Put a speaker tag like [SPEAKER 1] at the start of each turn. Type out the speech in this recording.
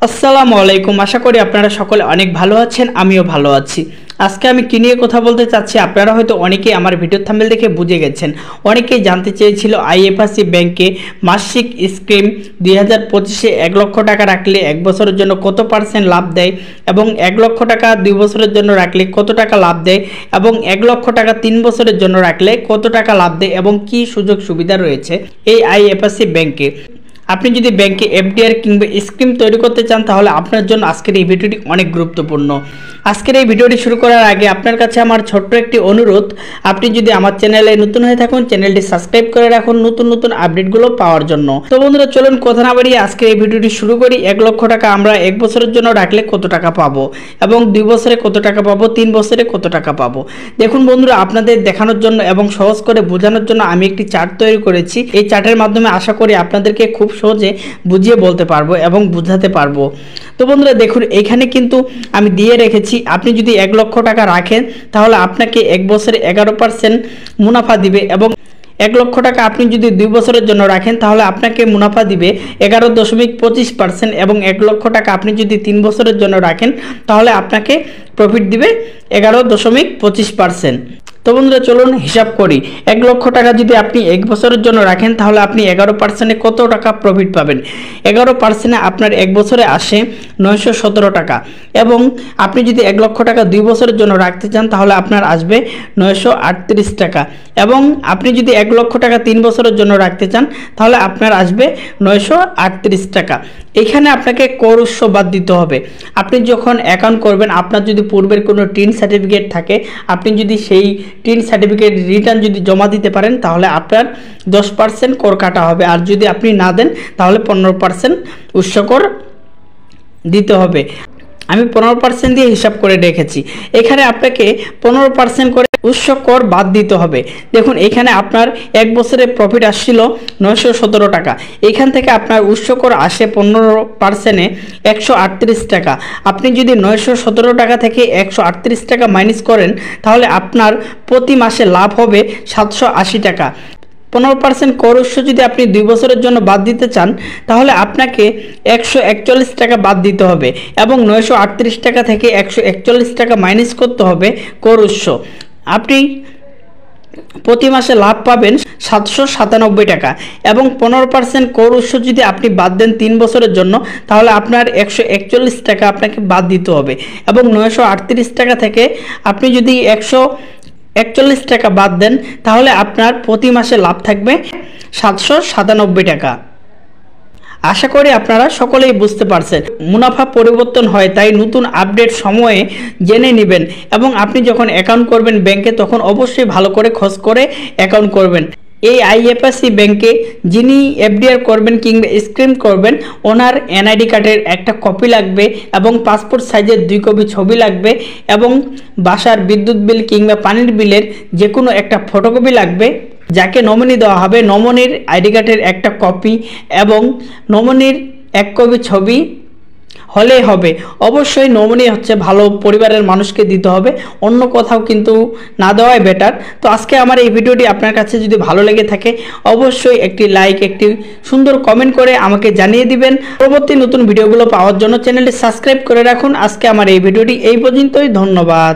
[SPEAKER 1] আসসালামু আলাইকুম। আশা করি আপনারা সকলে অনেক ভালো আছেন, আমিও ভালো আছি। আজকে আমি কি নিয়ে কথা বলতে চাচ্ছি আপনারা হয়তো অনেকেই আমার ভিডিওর থাম্বনেল দেখে বুঝে গেছেন। অনেকেই জানতে চেয়েছিল আইএফআরসি ব্যাংকে মাসিক স্কিম 2025-এ 1 লক্ষ টাকা রাখলে 1 বছরের জন্য কত % লাভ দেয়, এবং 1 লক্ষ টাকা 2 বছরের জন্য রাখলে কত টাকা লাভ দেয়, এবং 1 লক্ষ টাকা 3 বছরের জন্য রাখলে কত টাকা লাভ দেয়, এবং কি সুযোগ সুবিধা রয়েছে এই আইএফআরসি ব্যাংকে। আপনি যদি ব্যাংকে এফডিআর কিংবা স্কিম তৈরি করতে চান তাহলে আপনার জন্য আজকের এই ভিডিওটি অনেক গুরুত্বপূর্ণ। আজকের এই ভিডিওটি শুরু করার আগে আপনার কাছে আমার ছোট্ট একটি অনুরোধ, আপনি যদি আমার চ্যানেলে নতুন হয়ে থাকুন চ্যানেলটি সাবস্ক্রাইব করে রাখুন নতুন নতুন আপডেটগুলো পাওয়ার জন্য। তো বন্ধুরা চলুন কথা না বাড়িয়ে আজকের এই ভিডিওটি শুরু করি। 1 লক্ষ টাকা আমরা 1 বছরের জন্য রাখলে কত টাকা পাবো, এবং 2 বছরে কত টাকা পাবো, 3 বছরে কত টাকা পাবো। দেখুন বন্ধুরা, আপনাদের দেখানোর জন্য এবং সহজ করে বোঝানোর জন্য আমি একটি চার্ট তৈরি করেছি। এই চার্টের মাধ্যমে আশা করি আপনাদেরকে খুব সহজে বুঝিয়ে বলতে পারবো এবং বুঝাতে পারবো। তো বন্ধুরা দেখুন, এখানে কিন্তু আমি দিয়ে রেখেছি আপনি যদি 1 লক্ষ টাকা রাখেন তাহলে আপনাকে 1 বছরে 11% মুনাফা দিবে, এবং 1 লক্ষ টাকা আপনি যদি 2 বছরের জন্য রাখেন তাহলে আপনাকে মুনাফা দিবে 11.25%, এবং 1 লক্ষ টাকা আপনি যদি 3 বছরের জন্য রাখেন তাহলে আপনাকে প্রফিট দিবে 11.25%। তো বন্ধুরা চলুন হিসাব করি। 1 লক্ষ টাকা যদি আপনি 1 বছরের জন্য রাখেন তাহলে আপনি 11%-এ কত টাকা প্রফিট পাবেন। 11%-এ আপনার 1 বছরে আসে 917 টাকা, এবং আপনি যদি 1 লক্ষ টাকা 2 বছরের জন্য রাখতে চান তাহলে আপনার আসবে 938 টাকা, এবং আপনি যদি 1 লক্ষ টাকা 3 বছরের জন্য রাখতে চান তাহলে আপনার আসবে 938 টাকা। এখানে আপনাকে কর উৎস বাদ দিতে হবে। আপনি যখন অ্যাকাউন্ট করবেন, আপনার যদি পূর্বের কোনো টিন সার্টিফিকেট থাকে, আপনি যদি সেই টিন সার্টিফিকেট রিটার্ন যদি জমা দিতে পারেন তাহলে আপনার 10% কর কাটা হবে, আর যদি আপনি না দেন তাহলে 15% উৎস কর দিতে হবে। আমি 15% দিয়ে হিসাব করে রেখেছি। এখানে আপনাকে 15% করে উৎস কর বাদ দিতে হবে। দেখুন, এখানে আপনার 1 বছরে প্রফিট আসছিল 917 টাকা, এখান থেকে আপনার উৎস কর আসে 15%-এ 138 টাকা। আপনি যদি 917 টাকা থেকে 138 টাকা মাইনাস করেন তাহলে আপনার প্রতি মাসে লাভ হবে 780 টাকা। 15% কর উৎস যদি আপনি 2 বছরের জন্য বাদ দিতে চান তাহলে আপনাকে 141 টাকা বাদ দিতে হবে, এবং 938 টাকা থেকে 141 টাকা মাইনাস করতে হবে কর উৎস। আপনি প্রতি মাসে লাভ পাবেন 797 টাকা, এবং 15% কর উৎস যদি আপনি বাদ দেন 3 বছরের জন্য তাহলে আপনার 141 টাকা আপনাকে বাদ দিতে হবে, এবং 938 টাকা থেকে আপনি যদি 141 টাকা বাদ দেন তাহলে আপনার প্রতি মাসে লাভ থাকবে 797 টাকা। আশা করি আপনারা সকলেই বুঝতে পারছেন। মুনাফা পরিবর্তন হয়, তাই নতুন আপডেট সময়ে জেনে নেবেন, এবং আপনি যখন অ্যাকাউন্ট করবেন ব্যাংকে তখন অবশ্যই ভালো করে খোঁজ করে অ্যাকাউন্ট করবেন। এই আইএফআরসি ব্যাংকে যিনি এফডিআর করবেন কিংবা স্কিম করবেন ওনার এনআইডি কার্ডের একটা কপি লাগবে, এবং পাসপোর্ট সাইজের 2 কপি ছবি লাগবে, এবং বাসার বিদ্যুৎ বিল কিংবা পানির বিলের যে কোনো একটা ফটোকপি লাগবে। যাকে নমিনি দেওয়া হবে নমিনির আইডি কার্ডের একটা কপি এবং নমিনির 1 কপি ছবি হলেই হবে। অবশ্যই নমিনি হচ্ছে ভালো পরিবারের মানুষকে দিতে হবে, অন্য কোথাও কিন্তু না দেওয়াই বেটার। তো আজকে আমার এই ভিডিওটি আপনার কাছে যদি ভালো লেগে থাকে অবশ্যই একটি লাইক, একটি সুন্দর কমেন্ট করে আমাকে জানিয়ে দিবেন। পরবর্তী নতুন ভিডিওগুলো পাওয়ার জন্য চ্যানেলটি সাবস্ক্রাইব করে রাখুন। আজকে আমার এই ভিডিওটি এই পর্যন্তই। ধন্যবাদ।